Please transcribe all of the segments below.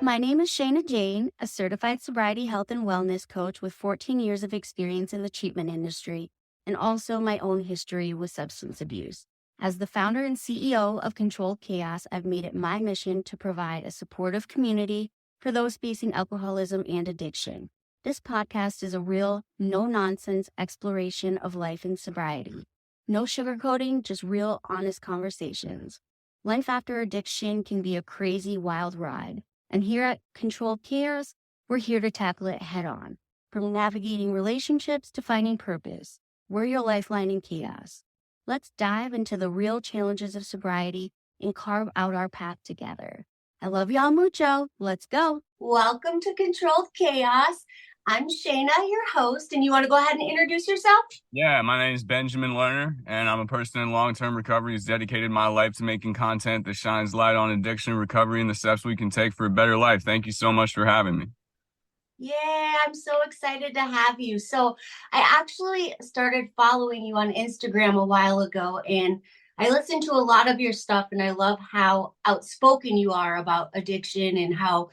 My name is Shana Jane, a certified sobriety health and wellness coach with 14 years of experience in the treatment industry, and also my own history with substance abuse. As the founder and CEO of Controlled Chaos, I've made it my mission to provide a supportive community for those facing alcoholism and addiction. This podcast is a real, no-nonsense exploration of life in sobriety. No sugarcoating, just real, honest conversations. Life after addiction can be a crazy, wild ride. And here at Controlled Chaos, we're here to tackle it head on. From navigating relationships to finding purpose, we're your lifeline in chaos. Let's dive into the real challenges of sobriety and carve out our path together. I love y'all mucho. Let's go. Welcome to Controlled Chaos. I'm Shana, your host, and you want to go ahead and introduce yourself? Yeah, my name is Benjamin Lerner, and I'm a person in long-term recovery who's dedicated my life to making content that shines light on addiction, recovery, and the steps we can take for a better life. Thank you so much for having me. Yeah, I'm so excited to have you. So I actually started following you on Instagram a while ago, and I listened to a lot of your stuff, and I love how outspoken you are about addiction and how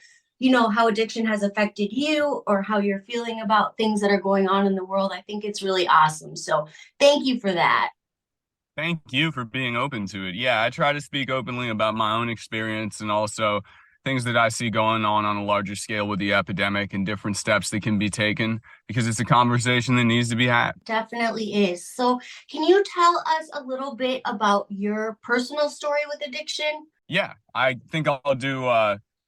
addiction has affected you or how you're feeling about things that are going on in the world. I think it's really awesome. So thank you for that. Thank you for being open to it. Yeah, I try to speak openly about my own experience and also things that I see going on a larger scale with the epidemic and different steps that can be taken because it's a conversation that needs to be had. Definitely is. So can you tell us a little bit about your personal story with addiction? Yeah, I think I'll do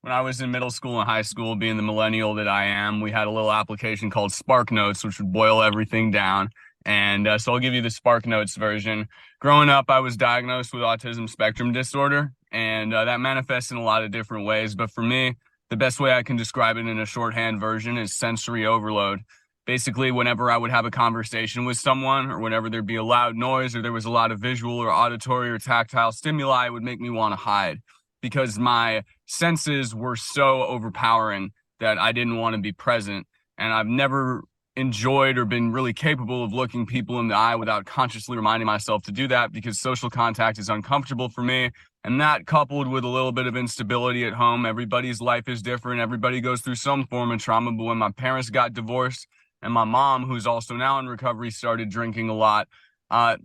when I was in middle school and high school, being the millennial that I am, we had a little application called Spark Notes, which would boil everything down. And so I'll give you the Spark Notes version. Growing up, I was diagnosed with autism spectrum disorder, and that manifests in a lot of different ways. But for me, the best way I can describe it in a shorthand version is sensory overload. Basically, whenever I would have a conversation with someone or whenever there'd be a loud noise or there was a lot of visual or auditory or tactile stimuli, it would make me want to hide because my senses were so overpowering that I didn't want to be present. And I've never enjoyed or been really capable of looking people in the eye without consciously reminding myself to do that because social contact is uncomfortable for me. And that coupled with a little bit of instability at home, everybody's life is different. Everybody goes through some form of trauma. But when my parents got divorced and my mom, who's also now in recovery, started drinking a lot,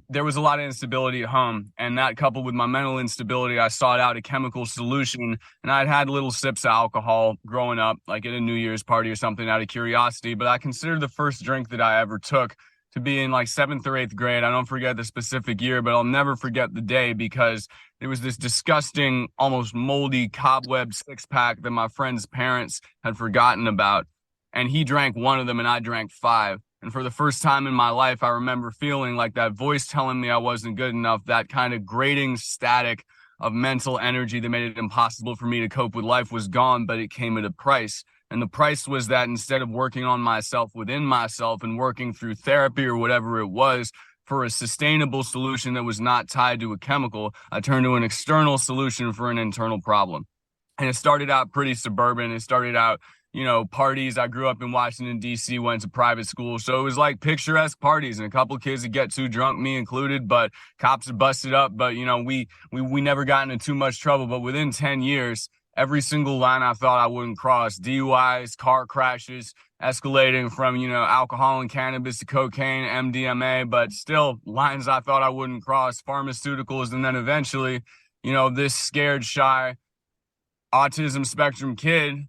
there was a lot of instability at home. And that coupled with my mental instability, I sought out a chemical solution. And I'd had little sips of alcohol growing up, like at a New Year's party or something out of curiosity. But I consider the first drink that I ever took to be in like 7th or 8th grade. I don't forget the specific year, but I'll never forget the day because there was this disgusting, almost moldy cobweb 6-pack that my friend's parents had forgotten about. And he drank one of them and I drank 5. And for the first time in my life, I remember feeling like that voice telling me I wasn't good enough, that kind of grating static of mental energy that made it impossible for me to cope with life was gone, but it came at a price. And the price was that instead of working on myself within myself and working through therapy or whatever it was for a sustainable solution that was not tied to a chemical, I turned to an external solution for an internal problem. And it started out pretty suburban. It started out, parties. I grew up in Washington, D.C., went to private school. So it was like picturesque parties and a couple of kids that get too drunk, me included, but cops are busted up. But, we never got into too much trouble. But within 10 years, every single line I thought I wouldn't cross, DUIs, car crashes, escalating from, alcohol and cannabis to cocaine, MDMA, but still lines I thought I wouldn't cross, pharmaceuticals. And then eventually, this scared, shy autism spectrum kid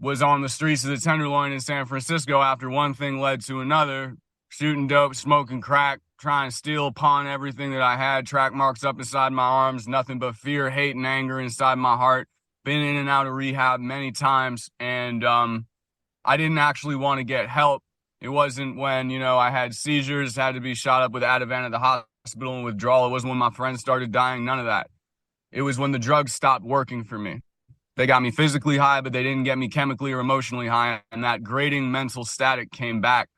was on the streets of the Tenderloin in San Francisco after one thing led to another, shooting dope, smoking crack, trying to steal, pawn everything that I had, track marks up inside my arms, nothing but fear, hate, and anger inside my heart. Been in and out of rehab many times, and I didn't actually want to get help. It wasn't when, I had seizures, had to be shot up with Ativan at the hospital and withdrawal. It wasn't when my friends started dying, none of that. It was when the drugs stopped working for me. They got me physically high, but they didn't get me chemically or emotionally high. And that grating mental static came back.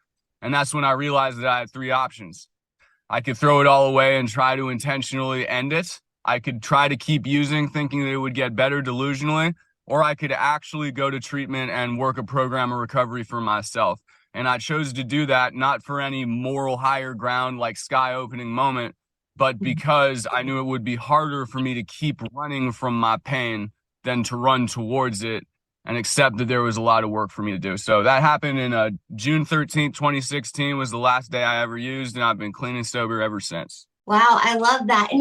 And that's when I realized that I had 3 options. I could throw it all away and try to intentionally end it. I could try to keep using, thinking that it would get better delusionally, or I could actually go to treatment and work a program of recovery for myself. And I chose to do that, not for any moral higher ground, like sky opening moment, but because I knew it would be harder for me to keep running from my pain than to run towards it and accept that there was a lot of work for me to do. So that happened in June 13th, 2016 was the last day I ever used, and I've been clean and sober ever since. Wow, I love that. And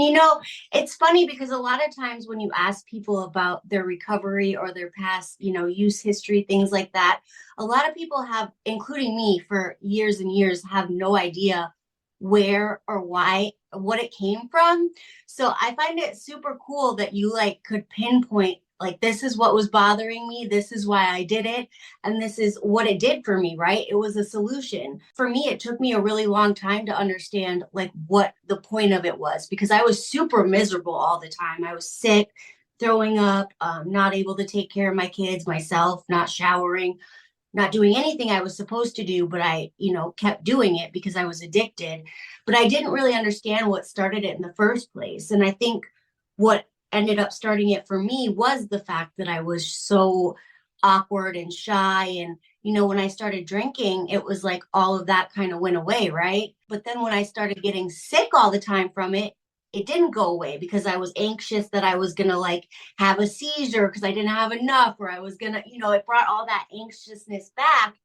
it's funny because a lot of times when you ask people about their recovery or their past, use history, things like that, a lot of people have, including me for years and years, have no idea where or why, what it came from. So I find it super cool that you like could pinpoint like this is what was bothering me, this is why I did it, and this is what it did for me, right? It was a solution. For me, it took me a really long time to understand like what the point of it was because I was super miserable all the time. I was sick, throwing up, not able to take care of my kids, myself, not showering, not doing anything I was supposed to do, but I, kept doing it because I was addicted. But I didn't really understand what started it in the first place. And I think what ended up starting it for me was the fact that I was so awkward and shy. And, when I started drinking, it was like all of that kind of went away, right? But then when I started getting sick all the time from it, it didn't go away because I was anxious that I was going to like have a seizure because I didn't have enough, or I was going to, it brought all that anxiousness back.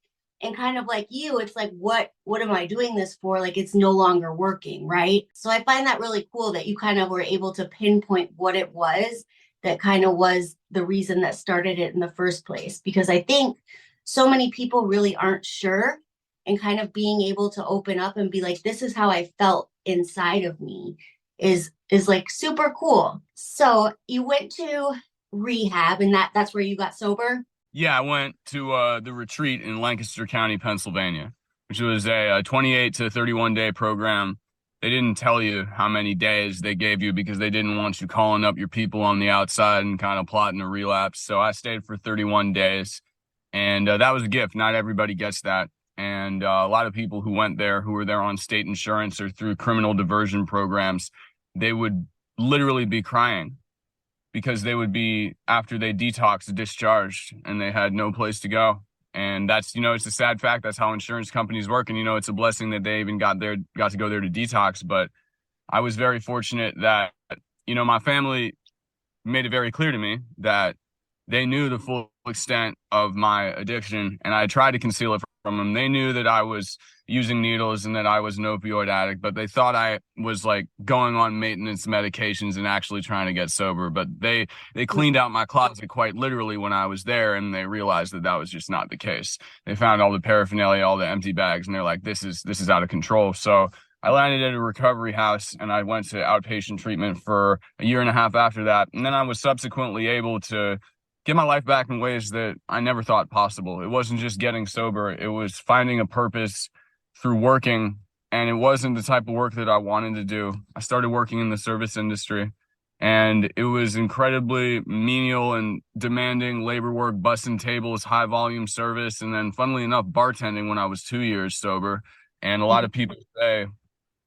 And kind of like you, it's like, what am I doing this for? Like, it's no longer working, right? So I find that really cool that you kind of were able to pinpoint what it was that kind of was the reason that started it in the first place. Because I think so many people really aren't sure, and kind of being able to open up and be like, this is how I felt inside of me is like super cool. So you went to rehab, and that's where you got sober. Yeah, I went to the retreat in Lancaster County, Pennsylvania, which was a 28 to 31 day program. They didn't tell you how many days they gave you because they didn't want you calling up your people on the outside and kind of plotting a relapse. So I stayed for 31 days, and that was a gift. Not everybody gets that. And a lot of people who went there, who were there on state insurance or through criminal diversion programs, they would literally be crying because they would be, after they detoxed, discharged, and they had no place to go. And that's, it's a sad fact. That's how insurance companies work. And, it's a blessing that they even got to go there to detox. But I was very fortunate that, my family made it very clear to me that they knew the full extent of my addiction, and I tried to conceal it from them. They knew that I was using needles and that I was an opioid addict, but they thought I was like going on maintenance medications and actually trying to get sober. But they cleaned out my closet quite literally when I was there, and they realized that that was just not the case. They found all the paraphernalia, all the empty bags, and they're like, this is out of control. So I landed at a recovery house, and I went to outpatient treatment for a year and a half after that. And then I was subsequently able to get my life back in ways that I never thought possible. It wasn't just getting sober. It was finding a purpose through working. And it wasn't the type of work that I wanted to do. I started working in the service industry, and it was incredibly menial and demanding labor work, bussing tables, high volume service. And then funnily enough, bartending when I was 2 years sober. And a lot of people say,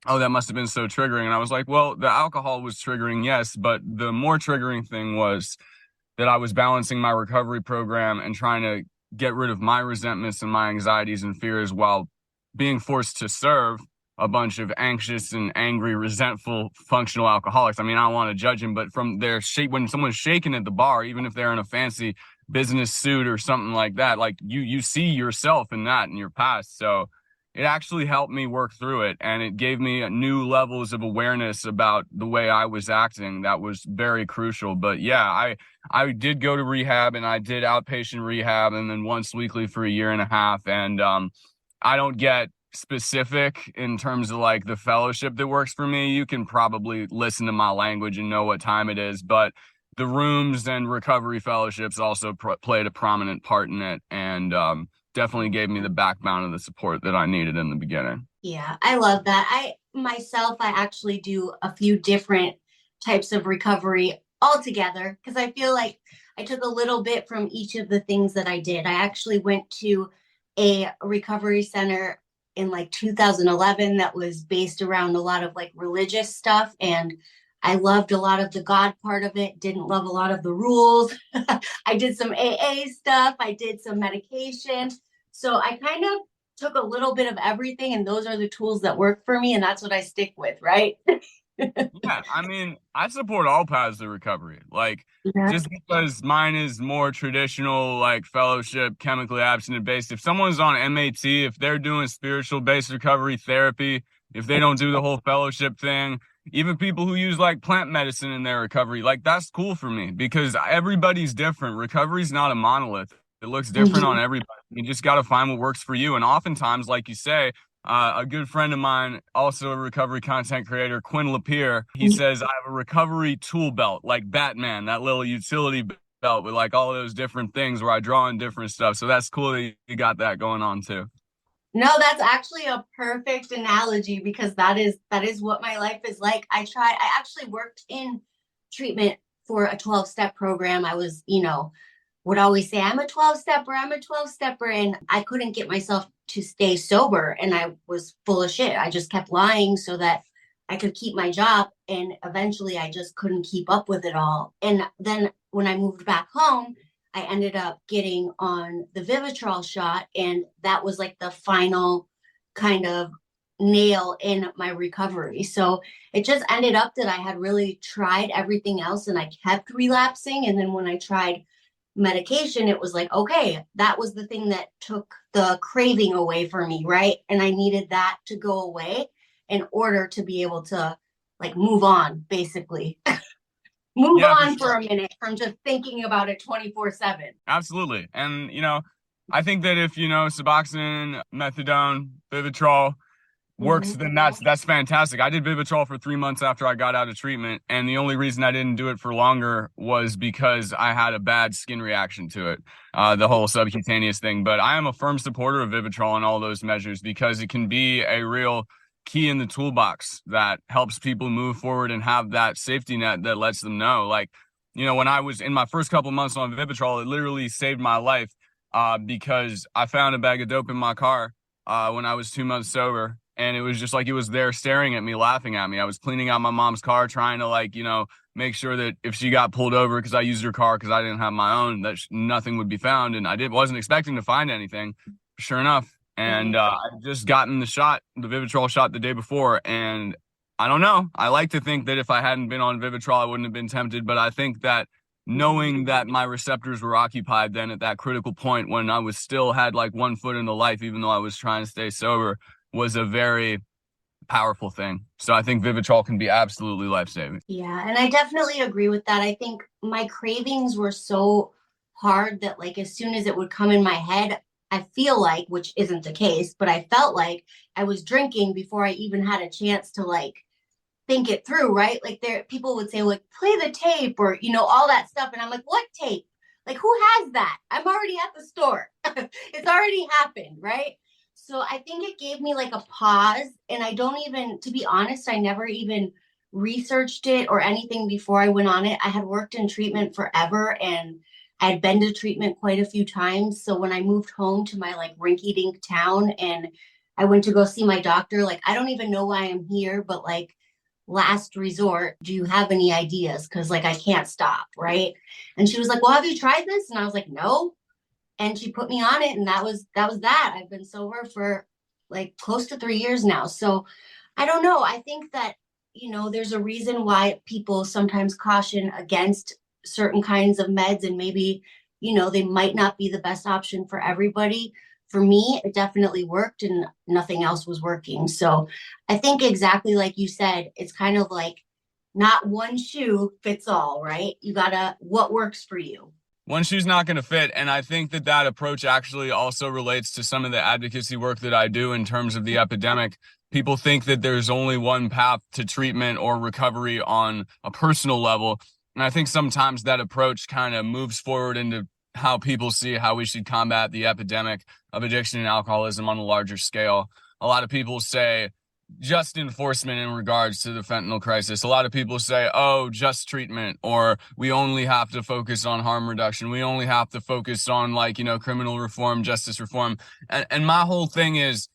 oh, that must have been so triggering. And I was like, well, the alcohol was triggering, yes, but the more triggering thing was that I was balancing my recovery program and trying to get rid of my resentments and my anxieties and fears while being forced to serve a bunch of anxious and angry, resentful, functional alcoholics. I mean, I don't want to judge them, but from their shape, when someone's shaking at the bar, even if they're in a fancy business suit or something like that, like you see yourself in that in your past. So it actually helped me work through it, and it gave me new levels of awareness about the way I was acting. That was very crucial. But yeah, I did go to rehab, and I did outpatient rehab, and then once weekly for a year and a half. And I don't get specific in terms of like the fellowship that works for me. You can probably listen to my language and know what time it is, but the rooms and recovery fellowships also played a prominent part in it, and definitely gave me the backbone of the support that I needed in the beginning. Yeah, I love that. I actually do a few different types of recovery altogether because I feel like I took a little bit from each of the things that I did. I actually went to a recovery center in like 2011 that was based around a lot of like religious stuff. And I loved a lot of the God part of it, didn't love a lot of the rules. I did some AA stuff. I did some medication. So I kind of took a little bit of everything, and those are the tools that work for me. And that's what I stick with, right? Yeah, I mean, I support all paths of recovery. Like, Yeah. just because mine is more traditional, like fellowship, chemically abstinent based. If someone's on MAT, if they're doing spiritual based recovery therapy, if they don't do the whole fellowship thing, even people who use like plant medicine in their recovery, like that's cool for me because everybody's different. Recovery's not a monolith. It looks different on Mhm. everybody. You just got to find what works for you. And oftentimes, like you say, a good friend of mine, also a recovery content creator, Quinn Lapierre, he says, I have a recovery tool belt, like Batman, that little utility belt with like all those different things where I draw in different stuff. So that's cool that you got that going on too. No, that's actually a perfect analogy because that is what my life is like. I actually worked in treatment for a 12-step program. I was, would always say, I'm a 12-stepper, I'm a 12-stepper. And I couldn't get myself to stay sober. And I was full of shit. I just kept lying so that I could keep my job. And eventually I just couldn't keep up with it all. And then when I moved back home, I ended up getting on the Vivitrol shot. And that was like the final kind of nail in my recovery. So it just ended up that I had really tried everything else and I kept relapsing. And then when I tried medication, it was like, okay, that was the thing that took the craving away for me, right? And I needed that to go away in order to be able to like move on, basically. Move Yeah, for on for sure. a minute from just thinking about it 24/7. Absolutely. And, I think that if, Suboxone, methadone, Vivitrol, works, Mm-hmm. then that's fantastic. I did Vivitrol for 3 months after I got out of treatment, and the only reason I didn't do it for longer was because I had a bad skin reaction to it, the whole subcutaneous thing. But I am a firm supporter of Vivitrol and all those measures because it can be a real key in the toolbox that helps people move forward and have that safety net that lets them know. Like, when I was in my first couple months on Vivitrol, it literally saved my life because I found a bag of dope in my car when I was 2 months sober. And it was just like it was there staring at me, laughing at me. I was cleaning out my mom's car, trying to make sure that if she got pulled over because I used her car because I didn't have my own, that nothing would be found. And wasn't expecting to find anything, sure enough. And I just gotten the Vivitrol shot the day before. And I don't know. I like to think that if I hadn't been on Vivitrol, I wouldn't have been tempted. But I think that knowing that my receptors were occupied then at that critical point when I was still had like one foot in the life, even though I was trying to stay sober, was a very powerful thing. So I think Vivitrol can be absolutely life-saving. Yeah, and I definitely agree with that. I think my cravings were so hard that like as soon as it would come in my head, I feel like, which isn't the case, but I felt like I was drinking before I even had a chance to like think it through, right? Like there people would say like play the tape or all that stuff and I'm like, "What tape? Like who has that? I'm already at the store. It's already happened, right?" So I think it gave me like a pause and I don't even to be honest, I never even researched it or anything before I went on it. I had worked in treatment forever and I had been to treatment quite a few times. So when I moved home to my like rinky dink town and I went to go see my doctor, like I don't even know why I'm here, but like last resort, do you have any ideas? Because like I can't stop, right? And she was like, well, have you tried this? And I was like, no. And she put me on it, and that was that. I've been sober for like close to 3 years now. So I don't know. I think that there's a reason why people sometimes caution against certain kinds of meds, and maybe they might not be the best option for everybody. For me, it definitely worked, and nothing else was working. So I think exactly like you said, it's kind of like not one shoe fits all, right? You gotta what works for you. One shoe's not going to fit. And I think that that approach actually also relates to some of the advocacy work that I do in terms of the epidemic. People think that there's only one path to treatment or recovery on a personal level. And I think sometimes that approach kind of moves forward into how people see how we should combat the epidemic of addiction and alcoholism on a larger scale. A lot of people say, just enforcement in regards to the fentanyl crisis. A lot of people say, oh, just treatment, or we only have to focus on harm reduction. We only have to focus on criminal reform, justice reform. And my whole thing is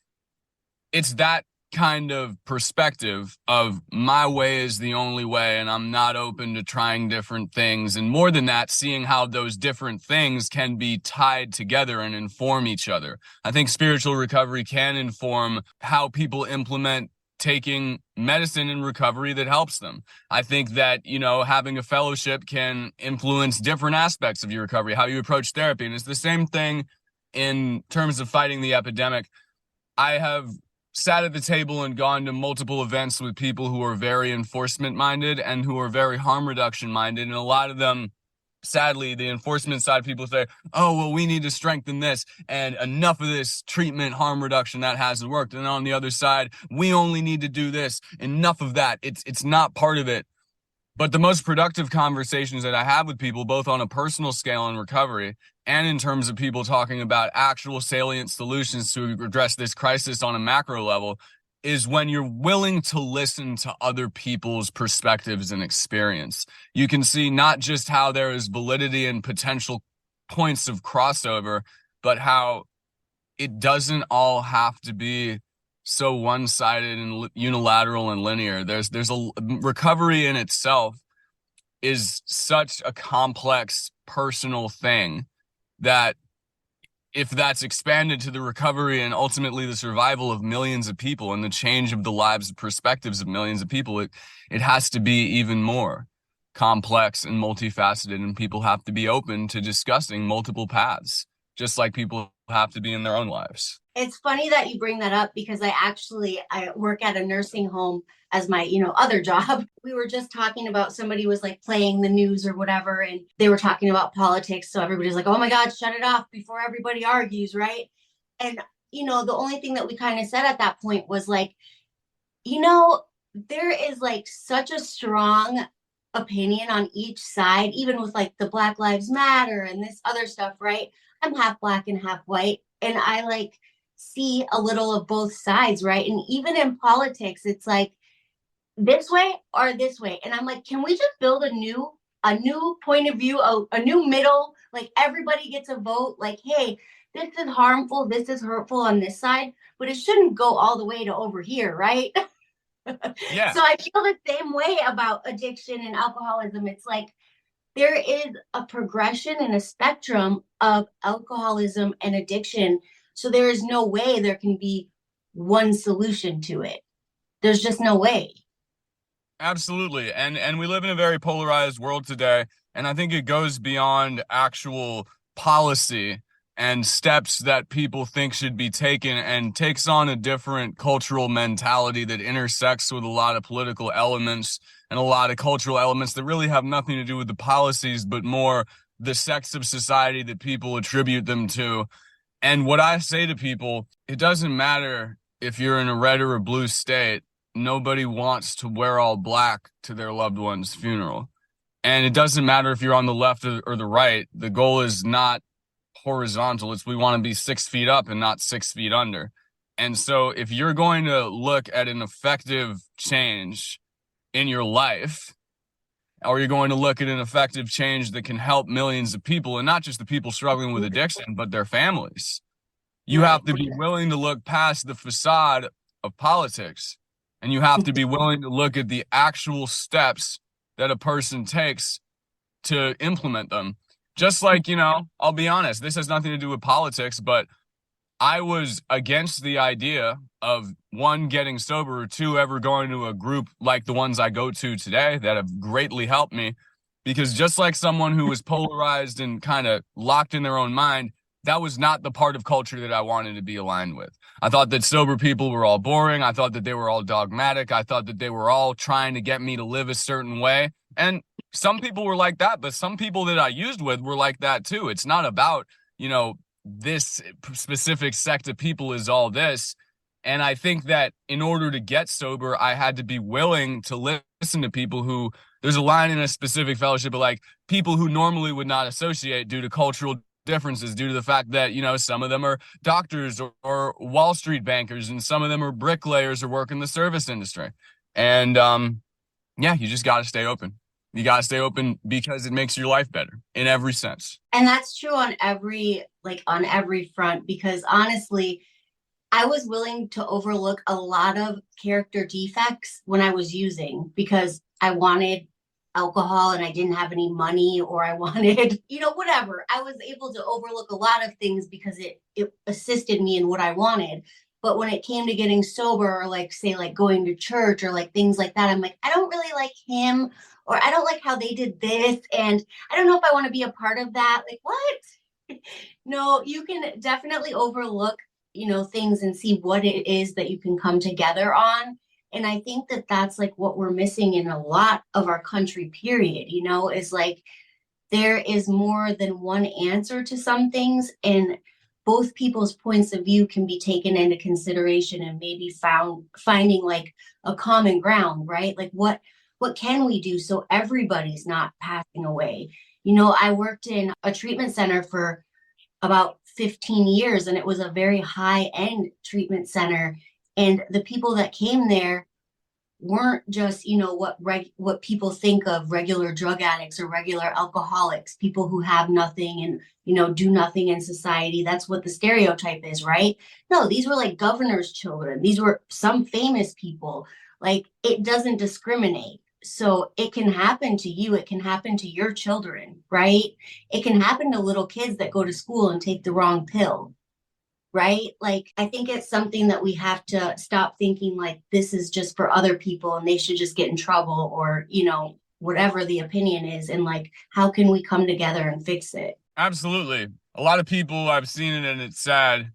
it's that kind of perspective of my way is the only way and I'm not open to trying different things. And more than that, seeing how those different things can be tied together and inform each other. I think spiritual recovery can inform how people implement taking medicine in recovery that helps them. I think that, having a fellowship can influence different aspects of your recovery, how you approach therapy. And it's the same thing in terms of fighting the epidemic. I have sat at the table and gone to multiple events with people who are very enforcement minded and who are very harm reduction minded. And a lot of them, sadly, the enforcement side people say, oh, well, we need to strengthen this and enough of this treatment, harm reduction that hasn't worked. And on the other side, we only need to do this, enough of that. It's not part of it. But the most productive conversations that I have with people, both on a personal scale in recovery and in terms of people talking about actual salient solutions to address this crisis on a macro level, is when you're willing to listen to other people's perspectives and experience. You can see not just how there is validity and potential points of crossover, but how it doesn't all have to be so one-sided and unilateral and linear. There's a recovery in itself is such a complex personal thing that if that's expanded to the recovery and ultimately the survival of millions of people and the change of the lives and perspectives of millions of people, it has to be even more complex and multifaceted, and people have to be open to discussing multiple paths, just like people have to be in their own lives. It's funny that you bring that up because I work at a nursing home as my, other job. We were just talking about somebody was like playing the news or whatever, and they were talking about politics. So everybody's like, oh my God, shut it off before everybody argues, right? And, the only thing that we kind of said at that point was like, there is like such a strong opinion on each side, even with like the Black Lives Matter and this other stuff, right? I'm half Black and half white, and I like see a little of both sides, right? And even in politics, it's like this way or this way. And I'm like, can we just build a new point of view, a new middle? Like everybody gets a vote. Like, hey, this is harmful, this is hurtful on this side, but it shouldn't go all the way to over here, right? Yeah. So I feel the same way about addiction and alcoholism. It's like there is a progression and a spectrum of alcoholism and addiction. So there is no way there can be one solution to it. There's just no way. Absolutely. And we live in a very polarized world today. And I think it goes beyond actual policy and steps that people think should be taken and takes on a different cultural mentality that intersects with a lot of political elements and a lot of cultural elements that really have nothing to do with the policies, but more the sects of society that people attribute them to. And what I say to people, it doesn't matter if you're in a red or a blue state. Nobody wants to wear all black to their loved one's funeral. And it doesn't matter if you're on the left or the right. The goal is not horizontal. We want to be 6 feet up and not 6 feet under. And so if you're going to look at an effective change in your life, or you're going to look at an effective change that can help millions of people, and not just the people struggling with addiction, but their families, you have to be willing to look past the facade of politics. And you have to be willing to look at the actual steps that a person takes to implement them. Just like, I'll be honest, this has nothing to do with politics, but I was against the idea of, one, getting sober, or two, ever going to a group like the ones I go to today that have greatly helped me. Because just like someone who was polarized and kind of locked in their own mind, that was not the part of culture that I wanted to be aligned with. I thought that sober people were all boring. I thought that they were all dogmatic. I thought that they were all trying to get me to live a certain way. And some people were like that, but some people that I used with were like that too. It's not about, this specific sect of people is all this. And I think that in order to get sober, I had to be willing to listen to people who, there's a line in a specific fellowship, but like people who normally would not associate due to cultural differences, due to the fact that, some of them are doctors or Wall Street bankers, and some of them are bricklayers or work in the service industry. And you just got to stay open. You got to stay open because it makes your life better in every sense. And that's true on every front, because honestly, I was willing to overlook a lot of character defects when I was using, because I wanted alcohol and I didn't have any money, or I wanted, whatever. I was able to overlook a lot of things because it assisted me in what I wanted. But when it came to getting sober, or like say like going to church or like things like that, I'm like, I don't really like him, or I don't like how they did this, and I don't know if I want to be a part of that. Like, what? No, you can definitely overlook, things and see what it is that you can come together on. And I think that that's like what we're missing in a lot of our country, period, is like there is more than one answer to some things, and both people's points of view can be taken into consideration and maybe finding like a common ground, right? Like what can we do so everybody's not passing away? I worked in a treatment center for about 15 years, and it was a very high end treatment center, and the people that came there weren't just what people think of regular drug addicts or regular alcoholics, people who have nothing and do nothing in society. That's what the stereotype is, right? No, these were like governor's children, these were some famous people. Like, it doesn't discriminate. So it can happen to you, it can happen to your children, right? It can happen to little kids that go to school and take the wrong pill, right? Like, I think it's something that we have to stop thinking like this is just for other people and they should just get in trouble, or, whatever the opinion is. And like, how can we come together and fix it? Absolutely. A lot of people, I've seen it and it's sad,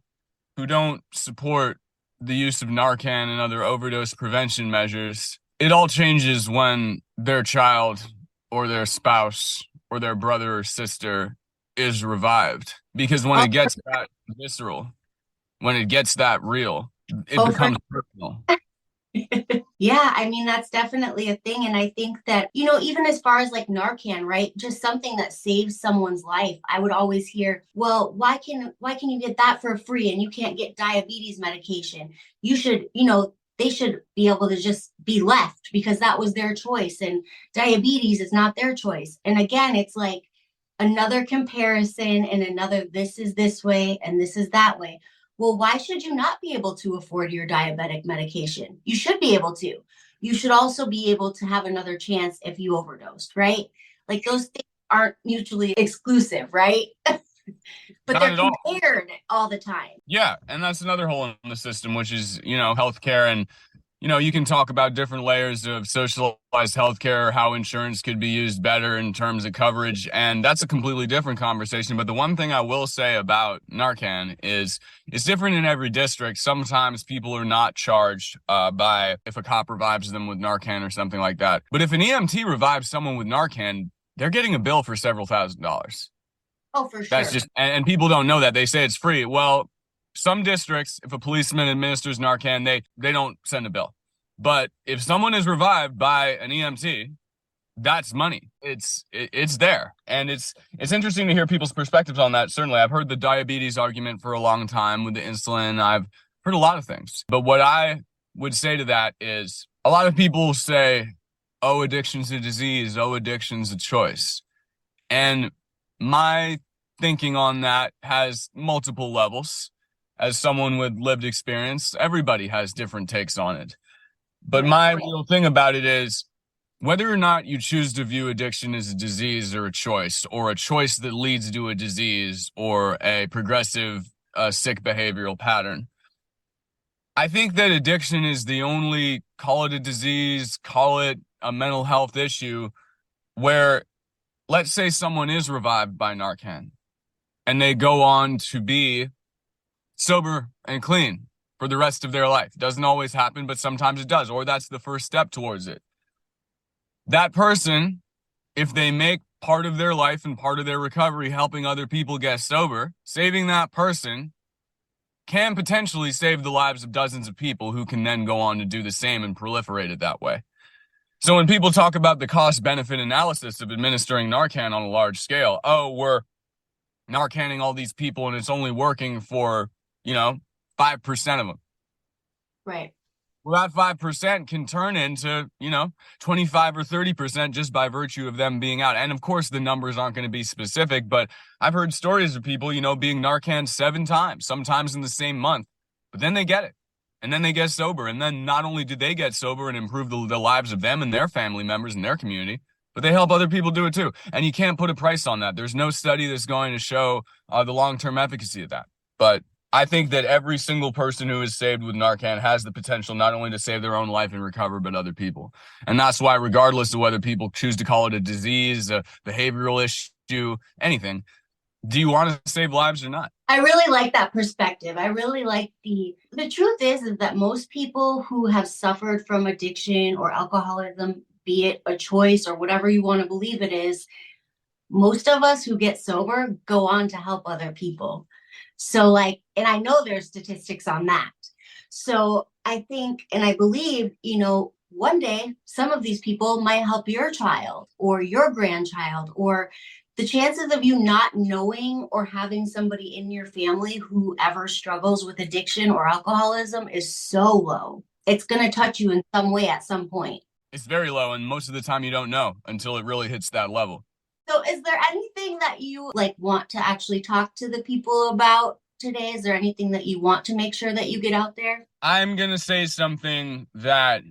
who don't support the use of Narcan and other overdose prevention measures. It all changes when their child or their spouse or their brother or sister is revived. Because when Oh, it gets that visceral, when it gets that real, it oh, for becomes personal. Yeah, I mean, that's definitely a thing. And I think that, even as far as like Narcan, right? Just something that saves someone's life. I would always hear, well, why can you get that for free and you can't get diabetes medication? You should, they should be able to just be left because that was their choice. And diabetes is not their choice. And again, it's like another comparison and another, this is this way and this is that way. Well, why should you not be able to afford your diabetic medication? You should be able to. You should also be able to have another chance if you overdosed, right? Like, those things aren't mutually exclusive, right? But Not they're at all. compared all the time. Yeah, and that's another hole in the system, which is, healthcare. And, you can talk about different layers of socialized healthcare, how insurance could be used better in terms of coverage. And that's a completely different conversation. But the one thing I will say about Narcan is it's different in every district. Sometimes people are not charged by if a cop revives them with Narcan or something like that. But if an EMT revives someone with Narcan, they're getting a bill for several $1,000s. Oh, for That's sure. just, and people don't know that. They say it's free. Well, some districts, if a policeman administers Narcan, they don't send a bill. But if someone is revived by an EMT, that's money. It's there. And it's interesting to hear people's perspectives on that. Certainly, I've heard the diabetes argument for a long time with the insulin. I've heard a lot of things. But what I would say to that is a lot of people say, oh, addiction's a disease. Oh, addiction's a choice. And my thinking on that has multiple levels. As someone with lived experience, everybody has different takes on it. But Right. my real thing about it is whether or not you choose to view addiction as a disease or a choice that leads to a disease or a progressive sick behavioral pattern. I think that addiction is the only, call it a disease, call it a mental health issue, where let's say someone is revived by Narcan and they go on to be sober and clean for the rest of their life. It doesn't always happen, but sometimes it does, or that's the first step towards it. That person, if they make part of their life and part of their recovery helping other people get sober, saving that person can potentially save the lives of dozens of people who can then go on to do the same and proliferate it that way. So when people talk about the cost-benefit analysis of administering Narcan on a large scale, oh, we're Narcanning all these people and it's only working for, 5% of them. Right. Well, that 5% can turn into, 25 or 30% just by virtue of them being out. And of course, the numbers aren't going to be specific, but I've heard stories of people, being Narcan 7 times, sometimes in the same month, but then they get it. And then they get sober. And then not only do they get sober and improve the lives of them and their family members and their community, but they help other people do it too. And you can't put a price on that. There's no study that's going to show the long-term efficacy of that. But I think that every single person who is saved with Narcan has the potential not only to save their own life and recover, but other people. And that's why, regardless of whether people choose to call it a disease, a behavioral issue, anything, do you want to save lives or not? I really like that perspective. I really like the truth is that most people who have suffered from addiction or alcoholism, be it a choice or whatever you want to believe it is, most of us who get sober go on to help other people. So like, and I know there's statistics on that. So I think and I believe, one day some of these people might help your child or your grandchild, or the chances of you not knowing or having somebody in your family who ever struggles with addiction or alcoholism is so low. It's going to touch you in some way at some point. It's very low, and most of the time you don't know until it really hits that level. So is there anything that you like want to actually talk to the people about today? Is there anything that you want to make sure that you get out there? I'm gonna say something that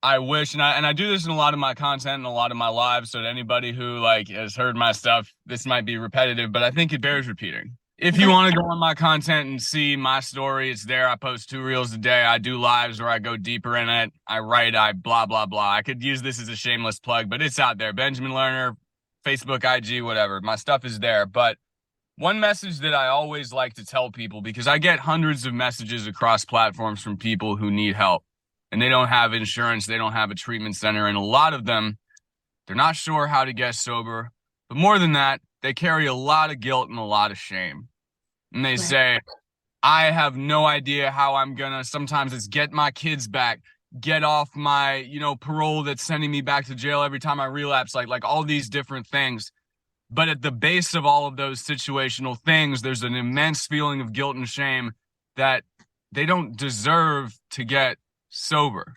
I wish, and I do this in a lot of my content and a lot of my lives. So to anybody who like has heard my stuff, this might be repetitive, but I think it bears repeating. If you want to go on my content and see my story, it's there. I post 2 reels a day. I do lives where I go deeper in it. I write, I blah, blah, blah. I could use this as a shameless plug, but it's out there. Benjamin Lerner, Facebook, IG, whatever. My stuff is there. But one message that I always like to tell people, because I get hundreds of messages across platforms from people who need help and they don't have insurance, they don't have a treatment center. And a lot of them, they're not sure how to get sober. But more than that, they carry a lot of guilt and a lot of shame. And they say, I have no idea how I'm gonna, sometimes it's get my kids back, get off my, parole that's sending me back to jail every time I relapse, like all these different things. But at the base of all of those situational things, there's an immense feeling of guilt and shame that they don't deserve to get sober.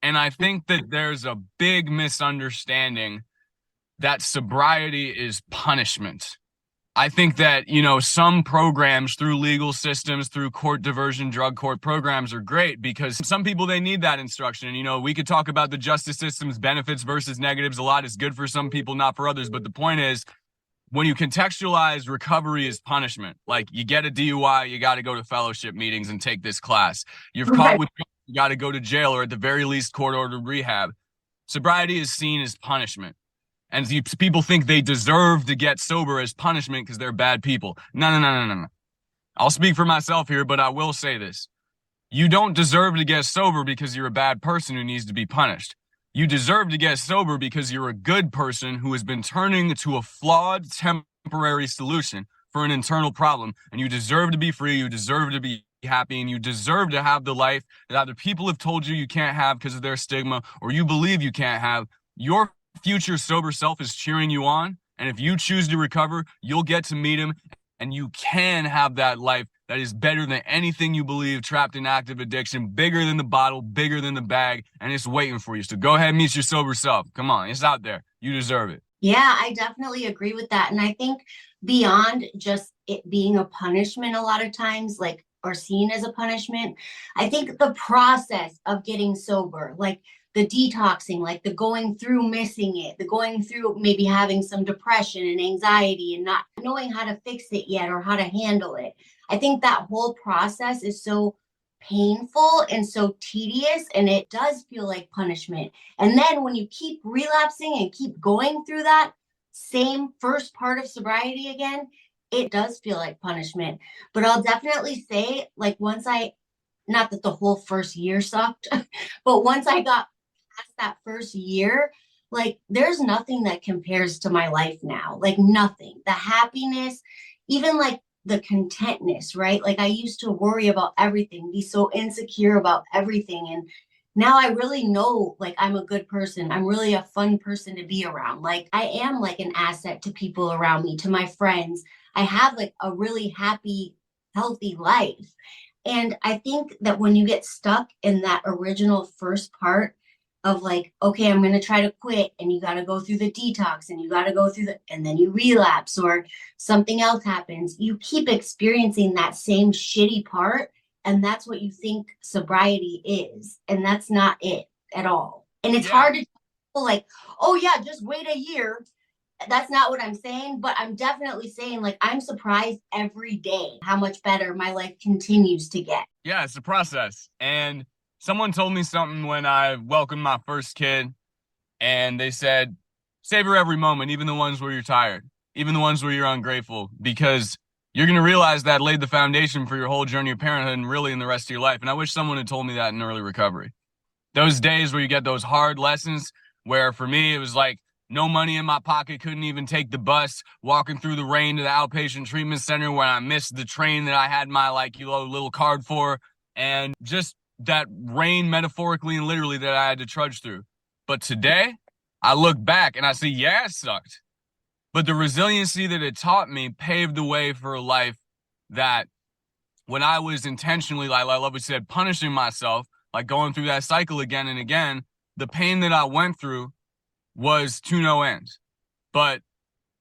And I think that there's a big misunderstanding that sobriety is punishment. I think that, some programs through legal systems, through court diversion, drug court programs are great because some people, they need that instruction. And, we could talk about the justice system's benefits versus negatives. A lot is good for some people, not for others. But the point is, when you contextualize recovery as punishment, like you get a DUI, you got to go to fellowship meetings and take this class. You're caught with, you got to go to jail or at the very least court-ordered rehab. Sobriety is seen as punishment. And people think they deserve to get sober as punishment because they're bad people. No. I'll speak for myself here, but I will say this. You don't deserve to get sober because you're a bad person who needs to be punished. You deserve to get sober because you're a good person who has been turning to a flawed temporary solution for an internal problem. And you deserve to be free. You deserve to be happy. And you deserve to have the life that either people have told you can't have because of their stigma or you believe you can't have. Your future sober self is cheering you on. And if you choose to recover, you'll get to meet him and you can have that life that is better than anything you believe, trapped in active addiction, bigger than the bottle, bigger than the bag, and it's waiting for you. So go ahead and meet your sober self. Come on, it's out there. You deserve it. Yeah, I definitely agree with that. And I think beyond just it being a punishment a lot of times, like, or seen as a punishment, I think the process of getting sober, like the detoxing, like the going through missing it, the going through maybe having some depression and anxiety and not knowing how to fix it yet or how to handle it. I think that whole process is so painful and so tedious, and it does feel like punishment. And then when you keep relapsing and keep going through that same first part of sobriety again, it does feel like punishment. But I'll definitely say, like, not that the whole first year sucked, but once I got past that first year, like, there's nothing that compares to my life now. Like, nothing. The happiness, even like the contentness, right? Like, I used to worry about everything, be so insecure about everything. And now I really know, like, I'm a good person. I'm really a fun person to be around. Like, I am like an asset to people around me, to my friends. I have like a really happy, healthy life. And I think that when you get stuck in that original first part of like, okay, I'm going to try to quit, and you got to go through the detox and you got to go through and then you relapse or something else happens, you keep experiencing that same shitty part. And that's what you think sobriety is. And that's not it at all. And it's hard to tell, like, oh yeah, just wait a year. That's not what I'm saying, but I'm definitely saying like I'm surprised every day how much better my life continues to get. Yeah, it's a process. And someone told me something when I welcomed my first kid, and they said, savor every moment, even the ones where you're tired, even the ones where you're ungrateful, because you're going to realize that laid the foundation for your whole journey of parenthood and really in the rest of your life. And I wish someone had told me that in early recovery. Those days where you get those hard lessons, where for me, it was like no money in my pocket, couldn't even take the bus, walking through the rain to the outpatient treatment center when I missed the train that I had my little card for, and just that rain metaphorically and literally that I had to trudge through. But today, I look back and I see, yeah, it sucked. But the resiliency that it taught me paved the way for a life that when I was intentionally, like we said, punishing myself, like going through that cycle again and again, the pain that I went through was to no end. But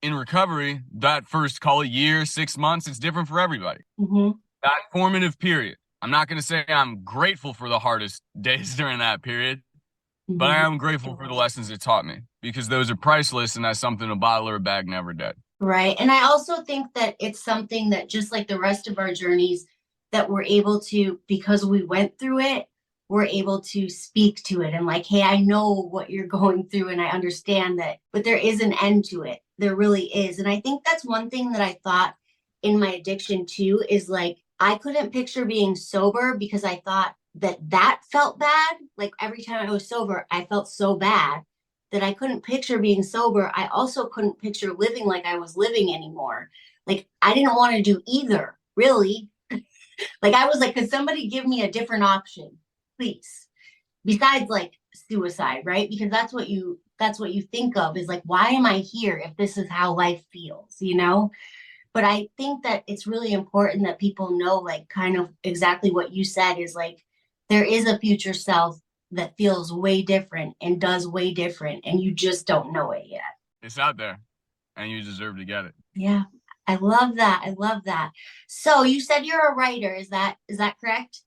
in recovery, that first, call it year, 6 months, it's different for everybody. Mm-hmm. That formative period. I'm not going to say I'm grateful for the hardest days during that period, but I am grateful for the lessons it taught me because those are priceless, and that's something a bottle or a bag never did. Right. And I also think that it's something that just like the rest of our journeys that we're able to, because we went through it, we're able to speak to it and like, hey, I know what you're going through and I understand that, but there is an end to it. There really is. And I think that's one thing that I thought in my addiction too, is like, I couldn't picture being sober because I thought that that felt bad. Like every time I was sober, I felt so bad that I couldn't picture being sober. I also couldn't picture living like I was living anymore. Like I didn't want to do either, really. Like I was like, could somebody give me a different option, please? Besides like suicide, right? Because that's what you think of is like, why am I here if this is how life feels, you know? But I think that it's really important that people know, like, kind of exactly what you said is like, there is a future self that feels way different and does way different, and you just don't know it yet. It's out there, and you deserve to get it. Yeah. I love that. I love that. So you said you're a writer. Is that correct?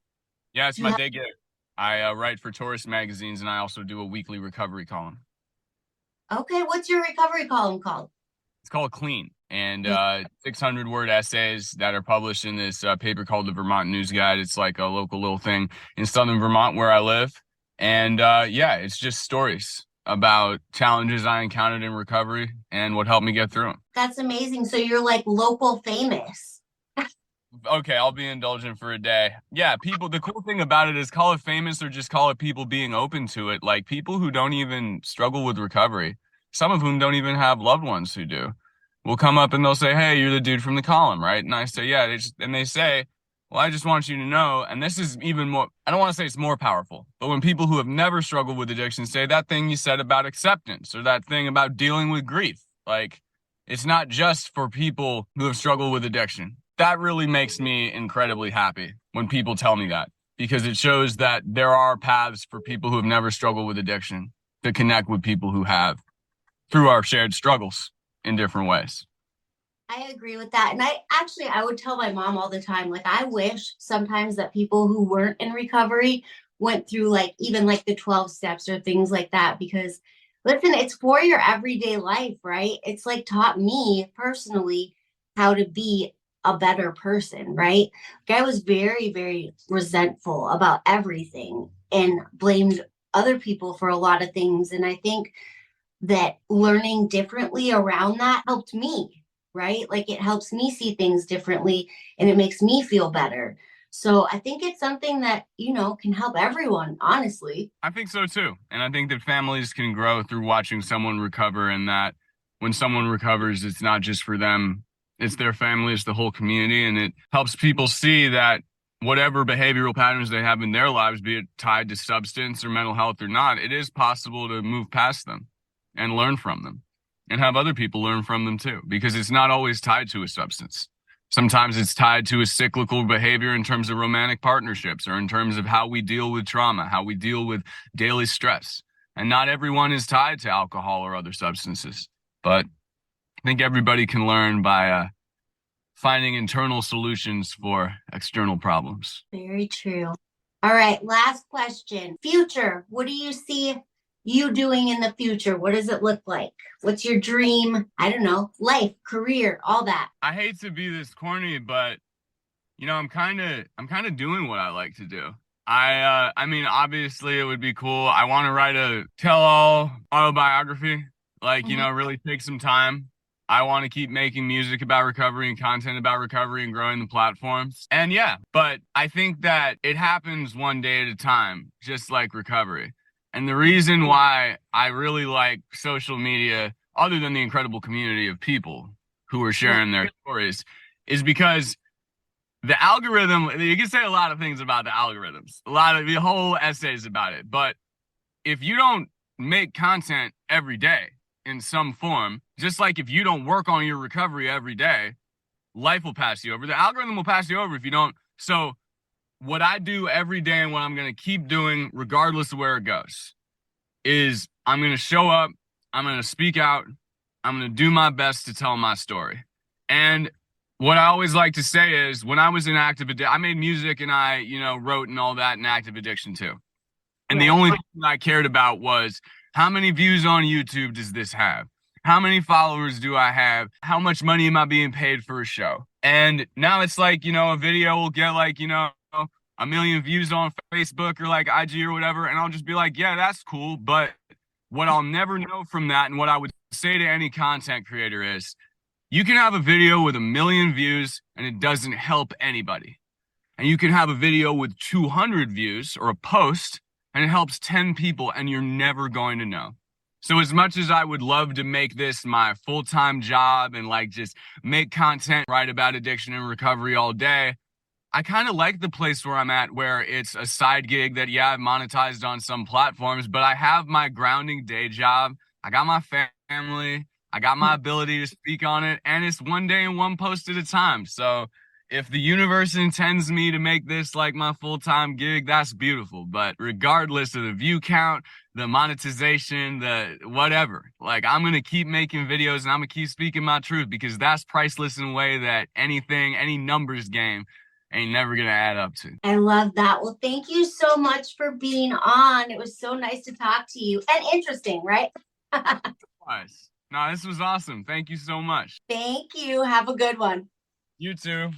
Yeah, it's Do you my have, day gig. I write for tourist magazines, and I also do a weekly recovery column. okay, what's your recovery column called? It's called Clean, and 600-word essays that are published in this paper called the Vermont News Guide. It's like a local little thing in southern Vermont where I live. And yeah, it's just stories about challenges I encountered in recovery and what helped me get through them. That's amazing. So you're like local famous. Okay, I'll be indulgent for a day. Yeah, people, the cool thing about it is call it famous or just call it people being open to it. Like people who don't even struggle with recovery, some of whom don't even have loved ones who do, will come up and they'll say, hey, you're the dude from the column, right? And I say, yeah. And they say, well, I just want you to know, and this is even more, I don't want to say it's more powerful, but when people who have never struggled with addiction say that thing you said about acceptance or that thing about dealing with grief, like it's not just for people who have struggled with addiction. That really makes me incredibly happy when people tell me that because it shows that there are paths for people who have never struggled with addiction to connect with people who have through our shared struggles in different ways. I agree with that. And I would tell my mom all the time, like, I wish sometimes that people who weren't in recovery went through like even like the 12 steps or things like that. Because listen, it's for your everyday life, right? It's like taught me personally how to be a better person, right? Like I was very, very resentful about everything and blamed other people for a lot of things. And I think that learning differently around that helped me, right? Like it helps me see things differently and it makes me feel better. So I think it's something that, can help everyone, honestly. I think so too. And I think that families can grow through watching someone recover, and that when someone recovers, it's not just for them, it's their family, it's the whole community. And it helps people see that whatever behavioral patterns they have in their lives, be it tied to substance or mental health or not, it is possible to move past them and learn from them and have other people learn from them too, because it's not always tied to a substance. Sometimes it's tied to a cyclical behavior in terms of romantic partnerships or in terms of how we deal with trauma, how we deal with daily stress. And not everyone is tied to alcohol or other substances, but I think everybody can learn by finding internal solutions for external problems. Very true. All right, last question. Future, what do you see you doing in the future? What does it look like? What's your dream? I don't know, life, career, all that. I hate to be this corny, but I'm kind of doing what I like to do. I mean, obviously it would be cool. I want to write a tell-all autobiography, like, Mhm. really take some time. I want to keep making music about recovery and content about recovery and growing the platforms. And yeah, but I think that it happens one day at a time, just like recovery. And the reason why I really like social media, other than the incredible community of people who are Right. sharing their stories, is because the algorithm, you can say a lot of things about the algorithms, a lot of the whole essays about it. But if you don't make content every day in some form, just like if you don't work on your recovery every day, life will pass you over. The algorithm will pass you over if you don't. So, what I do every day and what I'm going to keep doing, regardless of where it goes, is I'm going to show up, I'm going to speak out, I'm going to do my best to tell my story. And what I always like to say is when I was in active addiction, I made music and I, wrote and all that in active addiction too. And the Right. only thing I cared about was how many views on YouTube does this have? How many followers do I have? How much money am I being paid for a show? And now it's like, a video will get like, a million views on Facebook or like IG or whatever. And I'll just be like, yeah, that's cool. But what I'll never know from that, and what I would say to any content creator is, you can have a video with a million views and it doesn't help anybody. And you can have a video with 200 views or a post and it helps 10 people and you're never going to know. So as much as I would love to make this my full-time job and like just make content, write about addiction and recovery all day, I kind of like the place where I'm at, where it's a side gig that, yeah, I've monetized on some platforms, but I have my grounding day job. I got my family. I got my ability to speak on it, and it's one day and one post at a time. So if the universe intends me to make this like my full-time gig, that's beautiful. But regardless of the view count, the monetization, the whatever, like I'm going to keep making videos and I'm going to keep speaking my truth because that's priceless in a way that anything, any numbers game ain't never gonna add up to. I love that. Well, thank you so much for being on. It was so nice to talk to you and interesting, right? Nice. No, this was awesome. Thank you so much. Thank you. Have a good one. You too.